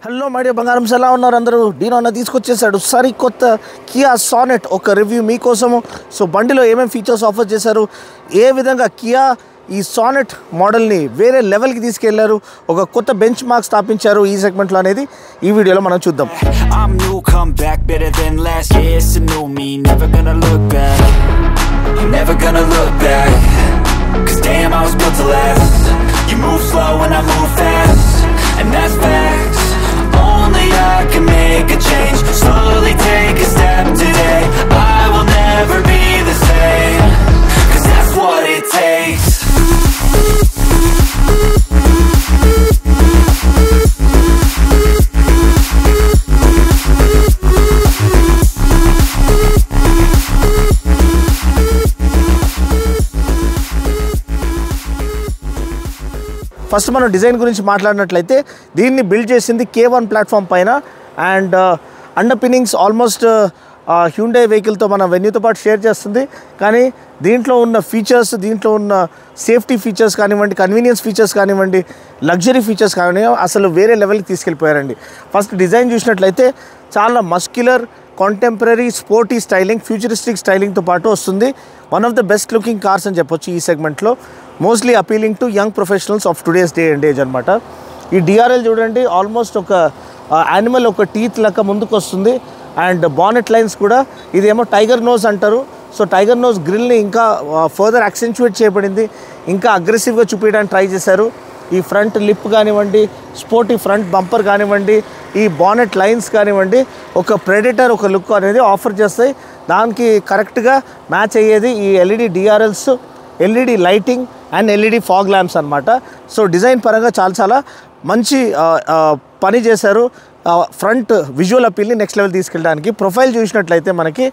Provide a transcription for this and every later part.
Hello my dear బంగారమ్స్ ఎలా ఉన్నారు అందరూ? డీనో అన్న తీసుకొచ్చేసాడు సరికొత్త కియా సానెట్ ఒక రివ్యూ మీకోసము. సో బండిలో ఏమేమి ఫీచర్స్ ఆఫర్ చేశారు, ఏ విధంగా కియా ఈ సానెట్ మోడల్ని వేరే లెవెల్కి తీసుకెళ్లారు, ఒక కొత్త బెంచ్ మార్క్ స్థాపించారు ఈ సెగ్మెంట్లో అనేది ఈ వీడియోలో మనం చూద్దాం. And that's facts. Only I can make a change. Slowly take a step today. I will never be the same. 'Cause that's what it takes. First మనం డిజైన్ గురించి మాట్లాడినట్లయితే దీన్ని బిల్డ్ చేసింది K1 ప్లాట్ఫామ్ పైన అండ్ అండర్ పిన్నింగ్స్ ఆల్మోస్ట్ హ్యూండై వెహికల్తో మన వెన్యూతో పాటు share చేస్తుంది. కానీ దీంట్లో ఉన్న ఫీచర్స్, దీంట్లో ఉన్న సేఫ్టీ ఫీచర్స్ కానివ్వండి, కన్వీనియన్స్ ఫీచర్స్ కానివ్వండి, లగ్జరీ ఫీచర్స్ కానివ్వండి, అసలు వేరే లెవెల్కి తీసుకెళ్ళిపోయారండి. ఫస్ట్ డిజైన్ చూసినట్లయితే చాలా muscular, contemporary, sporty styling, futuristic స్టైలింగ్తో పాటు వస్తుంది. One of the best looking cars అని చెప్పొచ్చు ఈ సెగ్మెంట్లో. Mostly appealing to young professionals of today's day and age అనమాట. ఈ డిఆర్ఎల్ చూడండి, ఆల్మోస్ట్ ఒక యానిమల్, ఒక టీత్ లెక్క ముందుకు వస్తుంది. అండ్ బానెట్ లైన్స్ కూడా ఇదేమో టైగర్ నోజ్ అంటారు. సో టైగర్ నోజ్ గ్రిల్ని ఇంకా ఫర్దర్ యాక్సెంచువేట్ చేయబడింది, ఇంకా అగ్రెసివ్గా చూపించడానికి ట్రై చేశారు. ఈ ఫ్రంట్ లిప్ కానివ్వండి, స్పోర్టీ ఫ్రంట్ బంపర్ కానివ్వండి, ఈ బానెట్ లైన్స్ కానివ్వండి, ఒక ప్రెడిటర్ ఒక లుక్ అనేది ఆఫర్ చేస్తాయి. దానికి కరెక్ట్గా మ్యాచ్ అయ్యేది ఈ LED DRLs, LED lighting and LED fog lamps అనమాట. సో డిజైన్ పరంగా చాలా మంచి పని చేశారు. ఫ్రంట్ విజువల్ అపీల్ని నెక్స్ట్ లెవెల్ తీసుకెళ్ళడానికి. ప్రొఫైల్ చూసినట్లయితే మనకి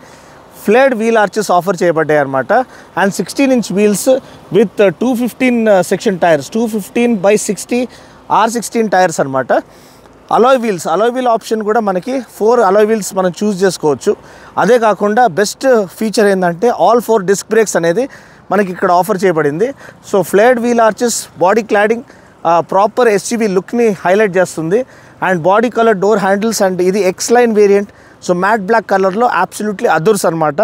ఫ్లేడ్ వీల్ ఆర్చెస్ ఆఫర్ చేయబడ్డాయి అనమాట. And 16-inch wheels with 215 section tyres, 215/60 R16 tyres అనమాట. అలాయ్ వీల్ ఆప్షన్ కూడా మనకి 4 అలాయ్ వీల్స్ మనం చూస్ చేసుకోవచ్చు. అదే కాకుండా బెస్ట్ ఫీచర్ ఏంటంటే ఆల్ 4 డిస్క్ బ్రేక్స్ అనేది మనకి ఇక్కడ ఆఫర్ చేయబడింది. So flared wheel arches body cladding proper SUV లుక్ని హైలైట్ చేస్తుంది. And body colour door handles, and ఇది X line variant. So matte black కలర్లో అబ్సల్యూట్లీ అదర్స్ అనమాట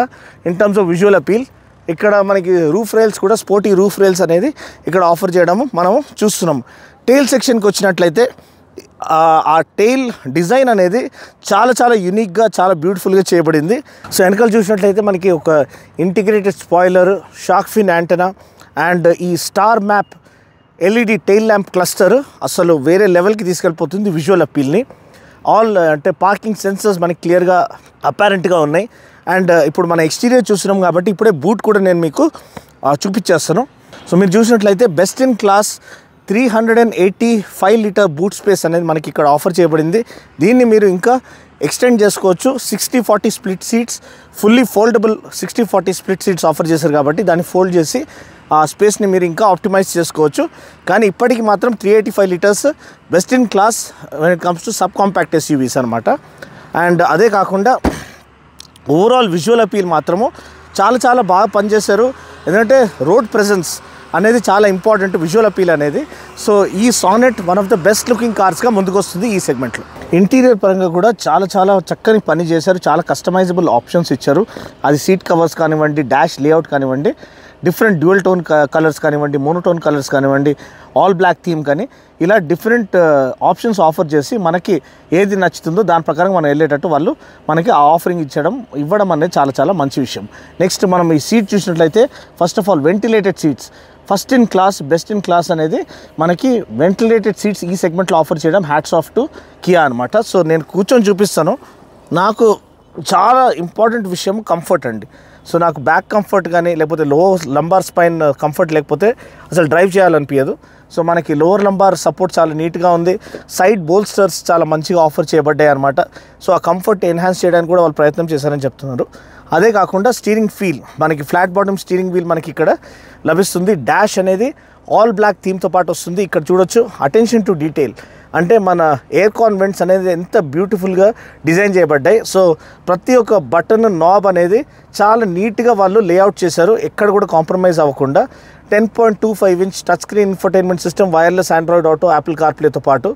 in terms of visual appeal. ఇక్కడ మనకి రూఫ్ రైల్స్ కూడా sporty roof rails అనేది ఇక్కడ ఆఫర్ చేయడము మనం చూస్తున్నాం. టెయిల్ సెక్షన్కి వచ్చినట్లయితే ఆ టెయిల్ డిజైన్ అనేది చాలా యూనిక్గా, చాలా బ్యూటిఫుల్గా చేయబడింది. సో వెనకాల చూసినట్లయితే మనకి ఒక integrated spoiler, shark fin antenna and ఈ star map LED tail lamp cluster అసలు వేరే లెవెల్కి తీసుకెళ్ళిపోతుంది విజువల్ అపీల్ని. ఆల్ అంటే పార్కింగ్ సెన్సర్స్ మనకి క్లియర్గా అపారెంట్గా ఉన్నాయి. అండ్ ఇప్పుడు మన ఎక్స్టీరియర్ చూస్తున్నాం కాబట్టి ఇప్పుడే బూట్ కూడా నేను మీకు చూపించేస్తాను. సో మీరు చూసినట్లయితే best in class 385 litre boot space అనేది మనకి ఇక్కడ ఆఫర్ చేయబడింది. దీన్ని మీరు ఇంకా ఎక్స్టెండ్ చేసుకోవచ్చు. 60/40 split seats, fully foldable 60/40 split seats offer చేశారు కాబట్టి దాన్ని ఫోల్డ్ చేసి ఆ స్పేస్ని మీరు ఇంకా ఆప్టిమైజ్ చేసుకోవచ్చు. కానీ ఇప్పటికి మాత్రం 385 litres best in class when it comes to sub compact SUVs అనమాట. అండ్ అదే కాకుండా ఓవరాల్ విజువల్ అపీల్ మాత్రము చాలా బాగా పనిచేశారు. ఎందుకంటే రోడ్ ప్రెజెన్స్ అనేది చాలా ఇంపార్టెంట్ విజువల్ అపీల్ అనేది. సో ఈ Sonet one of the best looking కార్స్గా ముందుకు వస్తుంది ఈ సెగ్మెంట్లో. ఇంటీరియర్ పరంగా కూడా చాలా చక్కని పని చేశారు. చాలా కస్టమైజబుల్ ఆప్షన్స్ ఇచ్చారు. అది సీట్ కవర్స్ కానివ్వండి, డాష్ లేఅవుట్ కానివ్వండి, డిఫరెంట్ డ్యూయల్ టోన్ కలర్స్ కానివ్వండి, మోనోటోన్ కలర్స్ కానివ్వండి, ఆల్ బ్లాక్ థీమ్ కానీ ఇలా డిఫరెంట్ ఆప్షన్స్ ఆఫర్ చేసి మనకి ఏది నచ్చుతుందో దాని ప్రకారం మనం వెళ్ళేటట్టు వాళ్ళు మనకి ఆ ఆఫరింగ్ ఇవ్వడం అనేది చాలా మంచి విషయం. నెక్స్ట్ మనం ఈ సీట్ చూసినట్లయితే first of all ventilated seats, first in class, best in class అనేది మనకి వెంటిలేటెడ్ సీట్స్ ఈ సెగ్మెంట్లో ఆఫర్ చేయడం హ్యాట్స్ ఆఫ్ టు కియా అనమాట. సో నేను కూర్చొని చూపిస్తాను. నాకు చాలా ఇంపార్టెంట్ విషయం కంఫర్ట్ అండి. సో నాకు బ్యాక్ కంఫర్ట్ కానీ లేకపోతే లో లంబార్ స్పైన్ కంఫర్ట్ లేకపోతే అసలు డ్రైవ్ చేయాలనిపించదు. సో మనకి లోవర్ లంబార్ సపోర్ట్ చాలా నీట్గా ఉంది. సైడ్ బోల్స్టర్స్ చాలా మంచిగా ఆఫర్ చేయబడ్డాయి అనమాట. సో ఆ కంఫర్ట్ ఎన్హాన్స్ చేయడానికి కూడా వాళ్ళు ప్రయత్నం చేశారని చెప్తున్నారు. అదే కాకుండా స్టీరింగ్ ఫీల్, మనకి ఫ్లాట్ బాటమ్ స్టీరింగ్ వీల్ మనకి ఇక్కడ లభిస్తుంది. డాష్ అనేది ఆల్ బ్లాక్ థీమ్తో పాటు వస్తుంది. ఇక్కడ చూడొచ్చు అటెన్షన్ టు డీటెయిల్. అంటే మన ఎయిర్ కాన్ వెంట్స్ అనేది ఎంత బ్యూటిఫుల్గా డిజైన్ చేయబడ్డాయి. సో ప్రతి ఒక్క బటన్ నాబ్ అనేది చాలా నీట్గా వాళ్ళు లేఅవుట్ చేశారు, ఎక్కడ కూడా కాంప్రమైజ్ అవ్వకుండా. 10.25 inch touch screen infotainment system, wireless Android Auto, Apple కార్ప్లేతో పాటు.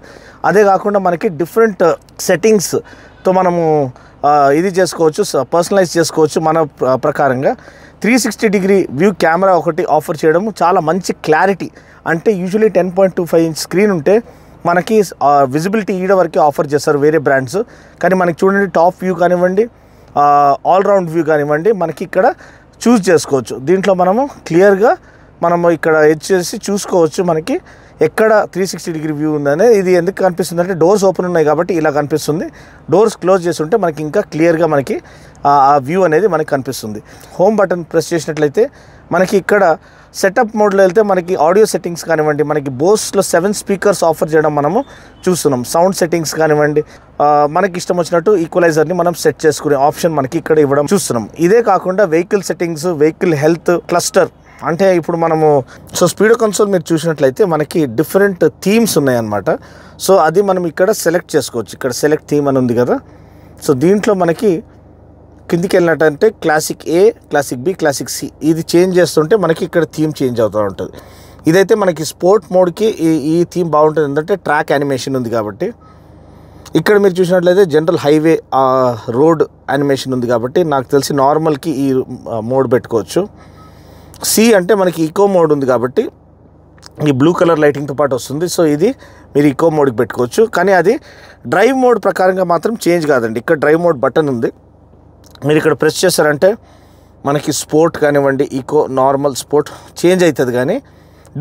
అదే కాకుండా మనకి డిఫరెంట్ సెట్టింగ్స్తో మనము ఇది చేసుకోవచ్చు, పర్సనలైజ్ చేసుకోవచ్చు మన ప్రకారంగా. 360 డిగ్రీ వ్యూ కెమెరా ఒకటి ఆఫర్ చేయడం, చాలా మంచి క్లారిటీ. అంటే యూజువలీ 10.25 ఇంచ్ స్క్రీన్ ఉంటే మనకి విజిబిలిటీ ఈడ వరకు ఆఫర్ చేస్తారు వేరే బ్రాండ్స్, కానీ మనకి చూడండి టాప్ వ్యూ కానివ్వండి, ఆల్రౌండ్ వ్యూ కానివ్వండి, మనకి ఇక్కడ చూస్ చేసుకోవచ్చు. దీంట్లో మనము క్లియర్గా మనము ఇక్కడ ఎడ్జ్ చేసి చూసుకోవచ్చు మనకి ఎక్కడ 360 డిగ్రీ వ్యూ ఉందనే. ఇది ఎందుకు కనిపిస్తుంది అంటే డోర్స్ ఓపెన్ ఉన్నాయి కాబట్టి ఇలా కనిపిస్తుంది. డోర్స్ క్లోజ్ చేసి ఉంటే మనకి ఇంకా క్లియర్గా మనకి ఆ వ్యూ అనేది మనకి కనిపిస్తుంది. హోమ్ బటన్ ప్రెస్ చేసినట్లయితే మనకి ఇక్కడ సెటప్ మోడ్లో వెళ్తే మనకి ఆడియో సెట్టింగ్స్ కానివ్వండి, మనకి బోస్లో 7 స్పీకర్స్ ఆఫర్ చేయడం మనము చూస్తున్నాం. సౌండ్ సెట్టింగ్స్ కానివ్వండి, మనకి ఇష్టం వచ్చినట్టు ఈక్వలైజర్ని మనం సెట్ చేసుకునే ఆప్షన్ మనకి ఇక్కడ ఇవ్వడం చూస్తున్నాం. ఇదే కాకుండా vehicle settings, vehicle health, cluster, అంటే ఇప్పుడు మనము స్పీడో కన్సోల్ మీరు చూసినట్లయితే మనకి డిఫరెంట్ థీమ్స్ ఉన్నాయన్నమాట. సో అది మనం ఇక్కడ సెలెక్ట్ చేసుకోవచ్చు. ఇక్కడ సెలెక్ట్ థీమ్ అని ఉంది కదా. సో దీంట్లో మనకి కిందికి వెళ్ళినట్టంటే క్లాసిక్ ఏ, క్లాసిక్ బి, క్లాసిక్ సి ఇది చేంజ్ చేస్తుంటే మనకి ఇక్కడ థీమ్ చేంజ్ అవుతూ ఉంటుంది. ఇదైతే మనకి స్పోర్ట్ మోడ్కి ఈ థీమ్ బాగుంటుంది, ఎందుకంటే ట్రాక్ యానిమేషన్ ఉంది కాబట్టి. ఇక్కడ మీరు చూసినట్లయితే జనరల్ హైవే రోడ్ యానిమేషన్ ఉంది కాబట్టి నాకు తెలిసి నార్మల్కి ఈ మోడ్ పెట్టుకోవచ్చు. సి అంటే మనకి ఈకో మోడ్ ఉంది కాబట్టి ఈ బ్లూ కలర్ లైటింగ్తో పాటు వస్తుంది. సో ఇది మీరు ఈకో మోడ్కి పెట్టుకోవచ్చు, కానీ అది డ్రైవ్ మోడ్ ప్రకారంగా మాత్రం చేంజ్ కాదండి. ఇక్కడ డ్రైవ్ మోడ్ బటన్ ఉంది, మీరు ఇక్కడ ప్రెస్ చేశారంటే మనకి స్పోర్ట్ కానివ్వండి, ఈకో, నార్మల్, స్పోర్ట్ చేంజ్ అవుతుంది, కానీ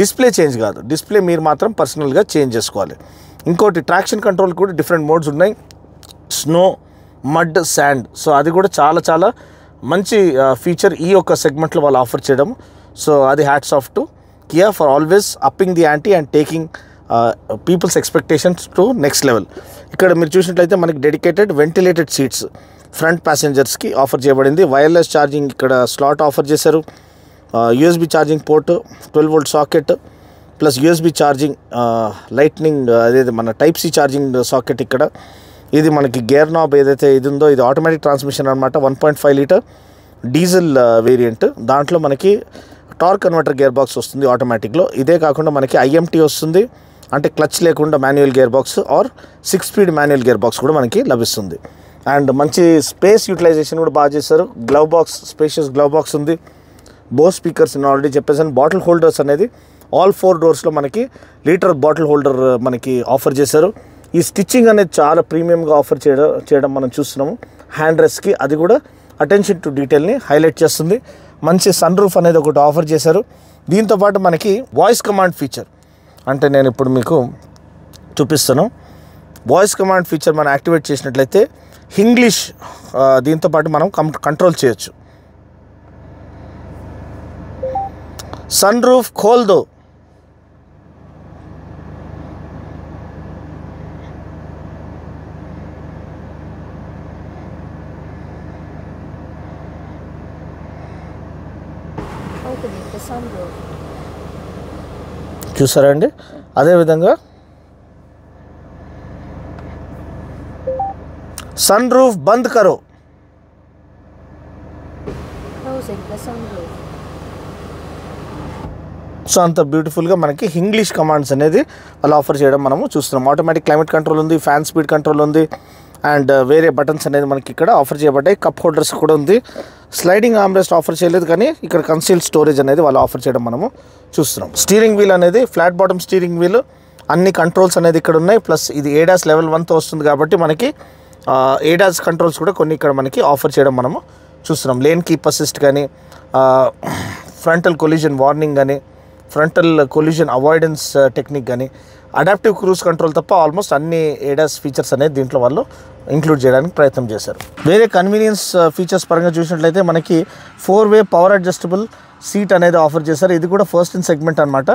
డిస్ప్లే చేంజ్ కాదు. డిస్ప్లే మీరు మాత్రం పర్సనల్గా చేంజ్ చేసుకోవాలి. ఇంకోటి ట్రాక్షన్ కంట్రోల్ కూడా డిఫరెంట్ మోడ్స్ ఉన్నాయి, స్నో, మడ్, శాండ్. సో అది కూడా చాలా చాలా మంచి ఫీచర్ ఈ యొక్క సెగ్మెంట్లో వాళ్ళు ఆఫర్ చేయడం. సో అది hats off to Kia for always upping the ante and taking people's expectations to next level. ఇక్కడ మీరు చూసినట్లయితే మనకి డెడికేటెడ్ వెంటిలేటెడ్ సీట్స్ ఫ్రంట్ ప్యాసింజర్స్కి ఆఫర్ చేయబడింది. వైర్లెస్ ఛార్జింగ్ ఇక్కడ స్లాట్ ఆఫర్ చేశారు. USB charging port, 12 volt socket plus USB charging, lightning అదే మన టైప్ సి ఛార్జింగ్ సాకెట్. ఇక్కడ ఇది మనకి గేర్ నాబ్ ఏదైతే ఇది ఉందో ఇది ఆటోమేటిక్ ట్రాన్స్మిషన్ అనమాట. 1.5 లీటర్ డీజిల్ వేరియంట్. దాంట్లో మనకి టార్క్ కన్వర్టర్ గేర్ బాక్స్ వస్తుంది ఆటోమేటిక్లో. ఇదే కాకుండా మనకి ఐఎంటీ వస్తుంది, అంటే క్లచ్ లేకుండా manual gear box or 6 speed manual gear box కూడా మనకి లభిస్తుంది. అండ్ మంచి స్పేస్ యూటిలైజేషన్ కూడా బాగా చేశారు. Glove box, spacious glove box ఉంది. బోస్ స్పీకర్స్ నేను ఆల్రెడీ చెప్పేసాను. బాటిల్ హోల్డర్స్ అనేది ఆల్ 4 డోర్స్లో మనకి లీటర్ బాటిల్ హోల్డర్ మనకి ఆఫర్ చేశారు. ఈ స్టిచ్చింగ్ అనేది చాలా ప్రీమియంగా ఆఫర్ చేయడం మనం చూస్తున్నాము. హ్యాండ్ రెస్ట్కి అది కూడా అటెన్షన్ టు డీటెయిల్ని హైలైట్ చేస్తుంది. మంచి సన్ రూఫ్ అనేది ఒకటి ఆఫర్ చేశారు. దీంతోపాటు మనకి వాయిస్ కమాండ్ ఫీచర్, అంటే నేను ఇప్పుడు మీకు చూపిస్తాను. వాయిస్ కమాండ్ ఫీచర్ మనం యాక్టివేట్ చేసినట్లయితే ఇంగ్లీష్ దీంతోపాటు మనం కంట్రోల్ చేయొచ్చు. సన్ రూఫ్ ఖోల్ దో, చూసారా అండి. అదేవిధంగా సన్ రూఫ్ బంద్ కరో, సో అంత బ్యూటిఫుల్గా మనకి ఇంగ్లీష్ కమాండ్స్ అనేది వాళ్ళు ఆఫర్ చేయడం మనము చూస్తున్నాం. ఆటోమేటిక్ క్లైమేట్ కంట్రోల్ ఉంది, ఫ్యాన్ స్పీడ్ కంట్రోల్ ఉంది, అండ్ వేరే బటన్స్ అనేది మనకి ఇక్కడ ఆఫర్ చేయబడ్డాయి. కప్ హోల్డర్స్ కూడా ఉంది. స్లైడింగ్ ఆర్మ్రెస్ట్ ఆఫర్ చేయలేదు, కానీ ఇక్కడ కన్సీల్డ్ స్టోరేజ్ అనేది వాళ్ళు ఆఫర్ చేయడం మనము చూస్తున్నాం. స్టీరింగ్ వీల్ అనేది ఫ్లాట్ బాటమ్ స్టీరింగ్ వీల్, అన్ని కంట్రోల్స్ అనేది ఇక్కడ ఉన్నాయి. ప్లస్ ఇది ఏడాస్ లెవెల్ 1తో వస్తుంది కాబట్టి మనకి ఏడాస్ కంట్రోల్స్ కూడా కొన్ని ఇక్కడ మనకి ఆఫర్ చేయడం మనము చూస్తున్నాం. లేన్ కీప్ అసిస్ట్ కానీ, ఫ్రంటల్ కొలిజన్ వార్నింగ్ కానీ, ఫ్రంటల్ కొలిజన్ అవాయిడెన్స్ టెక్నిక్ కానీ, అడాప్టివ్ క్రూజ్ కంట్రోల్ తప్ప ఆల్మోస్ట్ అన్ని ఏడాస్ ఫీచర్స్ అనేది దీంట్లో వాళ్ళు ఇంక్లూడ్ చేయడానికి ప్రయత్నం చేశారు. వేరే కన్వీనియన్స్ ఫీచర్స్ పరంగా చూసినట్లయితే మనకి 4-వే పవర్ అడ్జస్టబుల్ సీట్ అనేది ఆఫర్ చేశారు. ఇది కూడా ఫస్ట్ ఇన్ సెగ్మెంట్ అనమాట.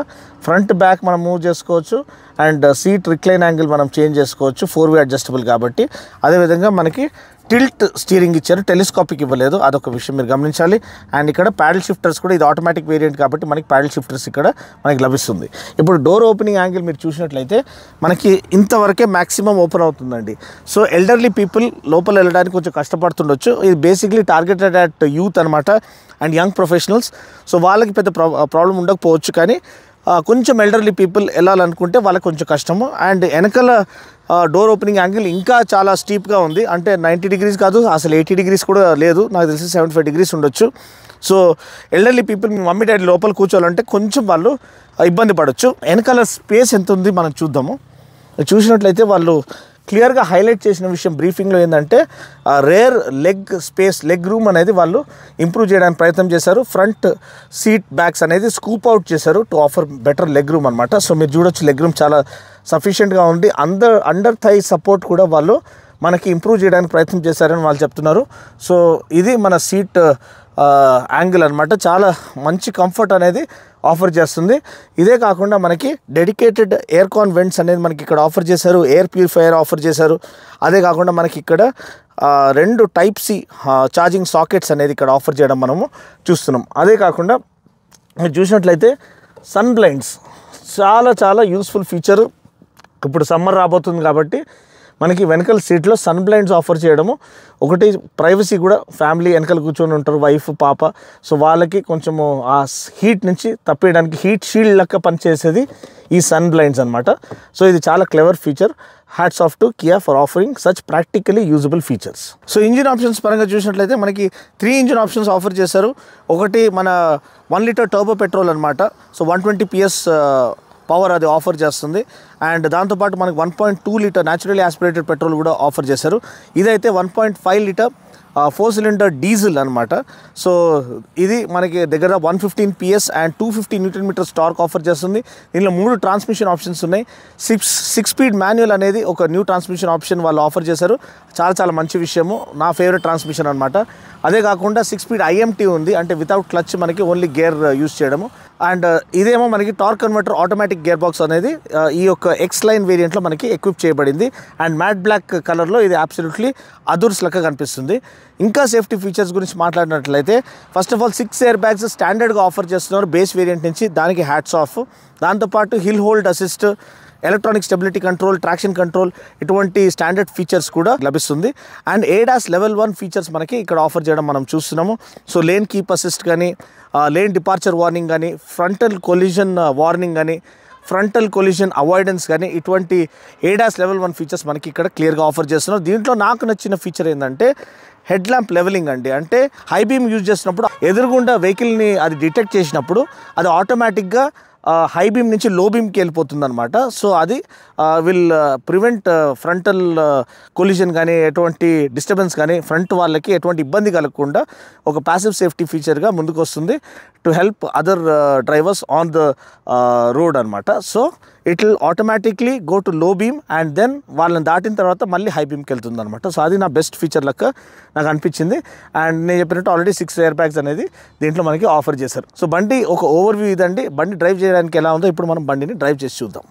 ఫ్రంట్ బ్యాక్ మనం మూవ్ చేసుకోవచ్చు. అండ్ సీట్ రిక్లైన్ యాంగిల్ మనం చేంజ్ చేసుకోవచ్చు, 4-way అడ్జస్టబుల్ కాబట్టి. అదేవిధంగా మనకి టిల్ట్ స్టీరింగ్ ఇచ్చారు, టెలిస్కోపిక్ ఇవ్వలేదు, అదొక విషయం మీరు గమనించాలి. అండ్ ఇక్కడ ప్యాడల్ షిఫ్టర్స్ కూడా, ఇది ఆటోమేటిక్ వేరియంట్ కాబట్టి మనకి ప్యాడల్ షిఫ్టర్స్ ఇక్కడ మనకి లభిస్తుంది. ఇప్పుడు డోర్ ఓపెనింగ్ యాంగిల్ మీరు చూసినట్లయితే మనకి ఇంతవరకే మ్యాక్సిమం ఓపెన్ అవుతుందండి. సో ఎల్డర్లీ పీపుల్ లోపల వెళ్ళడానికి కొంచెం కష్టపడుతుండొచ్చు. ఇది బేసిక్లీ టార్గెటెడ్ అట్ యూత్ అనమాట అండ్ యంగ్ ప్రొఫెషనల్స్. సో వాళ్ళకి పెద్ద ప్రాబ్లం ఉండకపోవచ్చు, కానీ కొంచెం ఎల్డర్లీ పీపుల్ వెళ్ళాలనుకుంటే వాళ్ళకి కొంచెం కష్టము. అండ్ వెనకాల డోర్ ఓపెనింగ్ యాంగిల్ ఇంకా చాలా స్టీప్గా ఉంది, అంటే 90 degrees కాదు, అసలు 80 degrees కూడా లేదు, నాకు తెలిసి 75 degrees ఉండొచ్చు. సో ఎల్డర్లీ పీపుల్ మీ మమ్మీ డాడీ లోపల కూర్చోవాలంటే కొంచెం వాళ్ళు ఇబ్బంది పడవచ్చు. వెనకాల స్పేస్ ఎంత ఉంది మనం చూద్దాము. చూసినట్లయితే వాళ్ళు క్లియర్గా హైలైట్ చేసిన విషయం బ్రీఫింగ్లో ఏంటంటే రేర్ లెగ్ రూమ్ అనేది వాళ్ళు ఇంప్రూవ్ చేయడానికి ప్రయత్నం చేశారు. ఫ్రంట్ సీట్ బ్యాగ్స్ అనేది స్కూప్ అవుట్ చేశారు to offer better leg room అనమాట. సో మీరు చూడొచ్చు లెగ్ రూమ్ చాలా సఫిషియెంట్గా ఉంది. అండర్ థై సపోర్ట్ కూడా వాళ్ళు మనకి ఇంప్రూవ్ చేయడానికి ప్రయత్నం చేశారని వాళ్ళు చెప్తున్నారు. సో ఇది మన సీట్ యాంగిల్ అనమాట, చాలా మంచి కంఫర్ట్ అనేది ఆఫర్ చేస్తుంది. ఇదే కాకుండా మనకి డెడికేటెడ్ ఎయిర్ కాన్ వెంట్స్ అనేది మనకి ఇక్కడ ఆఫర్ చేశారు, ఎయిర్ ప్యూరిఫైయర్ ఆఫర్ చేశారు. అదే కాకుండా మనకి ఇక్కడ 2 Type-C ఛార్జింగ్ సాకెట్స్ అనేది ఇక్కడ ఆఫర్ చేయడం మనము చూస్తున్నాం. అదే కాకుండా మీరు చూసినట్లయితే సన్ బ్లైండ్స్ చాలా చాలా యూస్ఫుల్ ఫీచర్. ఇప్పుడు సమ్మర్ రాబోతుంది కాబట్టి మనకి వెనకాల సీట్లో సన్ బ్లైండ్స్ ఆఫర్ చేయడము ఒకటి, ప్రైవసీ కూడా, ఫ్యామిలీ వెనకాల కూర్చొని ఉంటారు, వైఫ్ పాప, సో వాళ్ళకి కొంచెము ఆ హీట్ నుంచి తప్పేయడానికి హీట్ షీల్డ్ లెక్క పనిచేసేది ఈ సన్ బ్లైండ్స్ అనమాట. సో ఇది చాలా clever feature. Hats off to Kia for offering such practically usable features. So engine options పరంగా చూసినట్లయితే మనకి 3 ఇంజిన్ ఆప్షన్స్ ఆఫర్ చేశారు. ఒకటి మన 1 లీటర్ టర్బో పెట్రోల్ అనమాట. సో 120 PS పవర్ అది ఆఫర్ చేస్తుంది. అండ్ దాంతోపాటు మనకి 1.2 లీటర్ న్యాచురల్లీ ఆస్పిరేటెడ్ పెట్రోల్ కూడా ఆఫర్ చేశారు. ఇదైతే 1.5 లీటర్ 4 సిలిండర్ డీజిల్ అనమాట. సో ఇది మనకి దగ్గర 115 PS and 250 Nm torque offer చేస్తుంది. దీనిలో 3 ట్రాన్స్మిషన్ ఆప్షన్స్ ఉన్నాయి. 6 స్పీడ్ మాన్యువల్ అనేది ఒక న్యూ ట్రాన్స్మిషన్ ఆప్షన్ వాళ్ళు ఆఫర్ చేశారు, చాలా చాలా మంచి విషయము, నా ఫేవరెట్ ట్రాన్స్మిషన్ అనమాట. అదే కాకుండా 6 స్పీడ్ IMT ఉంది, అంటే వితౌట్ క్లచ్ మనకి ఓన్లీ గేర్ యూస్ చేయడము. అండ్ ఇదేమో మనకి torque converter automatic gear box అనేది ఈ యొక్క ఎక్స్ లైన్ వేరియంట్లో మనకి ఎక్విప్ చేయబడింది. అండ్ మ్యాట్ బ్లాక్ కలర్లో ఇది అబ్సల్యూట్లీ అదుర్స్ లెక్క కనిపిస్తుంది. ఇంకా సేఫ్టీ ఫీచర్స్ గురించి మాట్లాడినట్లయితే first of all 6 air bags స్టాండర్డ్గా ఆఫర్ చేస్తున్నారు బేస్ వేరియంట్ నుంచి, దానికి హ్యాట్స్ ఆఫ్. దాంతోపాటు hill hold assist, electronic stability control, traction control, ఇటువంటి స్టాండర్డ్ ఫీచర్స్ కూడా లభిస్తుంది. అండ్ ADAS Level 1 ఫీచర్స్ మనకి ఇక్కడ ఆఫర్ చేయడం మనం చూస్తున్నాము. సో లేన్ కీప్ అసిస్ట్ కానీ, లేన్ డిపార్చర్ వార్నింగ్ కానీ, ఫ్రంటల్ కొలిజన్ వార్నింగ్ కానీ, ఫ్రంటల్ కొలిజన్ అవాయిడెన్స్ కానీ, ఇటువంటి ADAS Level 1 ఫీచర్స్ మనకి ఇక్కడ క్లియర్గా ఆఫర్ చేస్తున్నారు. దీంట్లో నాకు నచ్చిన ఫీచర్ ఏంటంటే హెడ్ ల్యాంప్ లెవెలింగ్ అండి. అంటే హై బీమ్ యూజ్ చేసినప్పుడు ఎదురుగుండా వెహికల్ని అది డిటెక్ట్ చేసినప్పుడు అది ఆటోమేటిక్గా హై బీమ్ నుంచి లో బీమ్కి వెళ్ళిపోతుంది అనమాట. సో అది విల్ ప్రివెంట్ ఫ్రంటల్ కొలిజన్ కానీ, ఎటువంటి డిస్టర్బెన్స్ కానీ, ఫ్రంట్ వాళ్ళకి ఎటువంటి ఇబ్బంది కలగకుండా ఒక ప్యాసివ్ సేఫ్టీ ఫీచర్గా ముందుకు వస్తుంది to help other drivers on the road అనమాట. So it will automatically go to low beam and then వాళ్ళని దాటిన తర్వాత మళ్ళీ హై బీమ్కి వెళ్తుంది అనమాట. సో అది నా బెస్ట్ ఫీచర్ లెక్క నాకు అనిపించింది. అండ్ నేను చెప్పినట్టు ఆల్రెడీ 6 ఎయిర్ బ్యాగ్స్ అనేది దీంట్లో మనకి ఆఫర్ చేశారు. సో బండి ఒక ఓవర్వ్యూ ఇదండి. బండి డ్రైవ్ చేయడానికి ఎలా ఉందో ఇప్పుడు మనం బండిని డ్రైవ్ చేసి చూద్దాం.